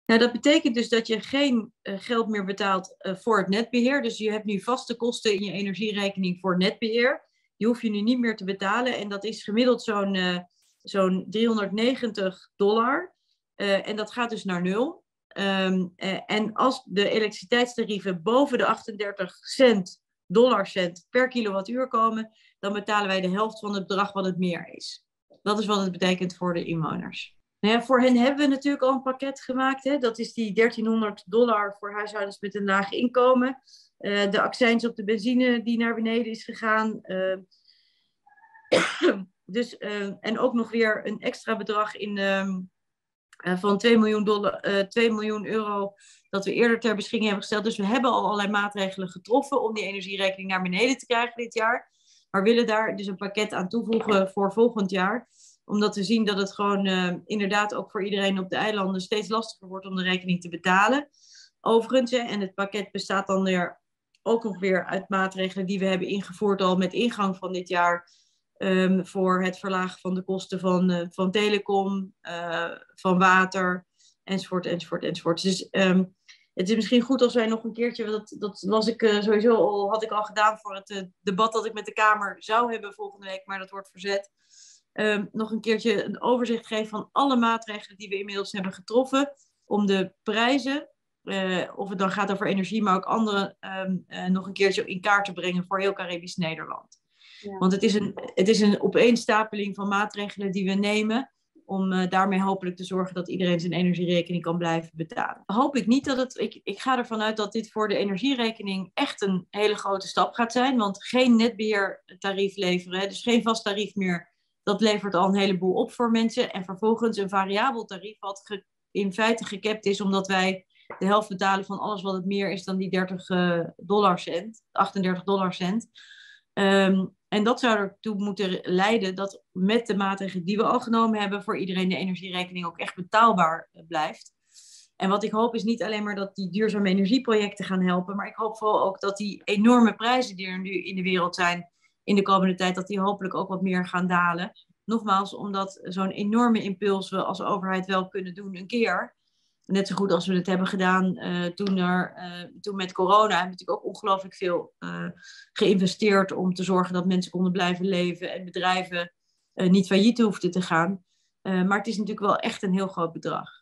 Nou, dat betekent dus dat je geen geld meer betaalt voor het netbeheer. Dus je hebt nu vaste kosten in je energierekening voor netbeheer. Die hoef je nu niet meer te betalen. En dat is gemiddeld zo'n $390. En dat gaat dus naar nul. En als de elektriciteitstarieven boven de 38 dollarcent per kilowattuur komen, dan betalen wij de helft van het bedrag wat het meer is. Dat is wat het betekent voor de inwoners. Nou ja, voor hen hebben we natuurlijk al een pakket gemaakt. Hè? Dat is die $1300 voor huishoudens met een laag inkomen. De accijns op de benzine die naar beneden is gegaan. En ook nog weer een extra bedrag van $2 miljoen dat we eerder ter beschikking hebben gesteld. Dus we hebben al allerlei maatregelen getroffen om die energierekening naar beneden te krijgen dit jaar. Maar willen daar dus een pakket aan toevoegen voor volgend jaar. Omdat we zien dat het gewoon inderdaad ook voor iedereen op de eilanden steeds lastiger wordt om de rekening te betalen. Overigens, en het pakket bestaat dan weer ook nog weer uit maatregelen die we hebben ingevoerd al met ingang van dit jaar. Voor het verlagen van de kosten van telecom, van water, enzovoort, enzovoort, enzovoort. Dus het is misschien goed als wij nog een keertje, dat las ik sowieso al, had ik al gedaan voor het debat dat ik met de Kamer zou hebben volgende week, maar dat wordt verzet. Nog een keertje een overzicht geven van alle maatregelen die we inmiddels hebben getroffen om de prijzen, of het dan gaat over energie, maar ook andere, nog een keertje in kaart te brengen voor heel Caribisch Nederland. Ja. Want het is een opeenstapeling van maatregelen die we nemen om daarmee hopelijk te zorgen dat iedereen zijn energierekening kan blijven betalen. Hoop ik niet dat ik ga ervan uit dat dit voor de energierekening echt een hele grote stap gaat zijn, want geen netbeheertarief leveren, dus geen vast tarief meer, dat levert al een heleboel op voor mensen. En vervolgens een variabel tarief wat in feite gekapt is omdat wij de helft betalen van alles wat het meer is dan die 38 dollarcent. En dat zou ertoe moeten leiden dat met de maatregelen die we al genomen hebben voor iedereen de energierekening ook echt betaalbaar blijft. En wat ik hoop is niet alleen maar dat die duurzame energieprojecten gaan helpen, maar ik hoop vooral ook dat die enorme prijzen die er nu in de wereld zijn in de komende tijd, dat die hopelijk ook wat meer gaan dalen. Nogmaals, omdat zo'n enorme impuls we als overheid wel kunnen doen een keer. Net zo goed als we het hebben gedaan toen met corona. Hebben we natuurlijk ook ongelooflijk veel geïnvesteerd om te zorgen dat mensen konden blijven leven en bedrijven niet failliet hoefden te gaan. Maar het is natuurlijk wel echt een heel groot bedrag.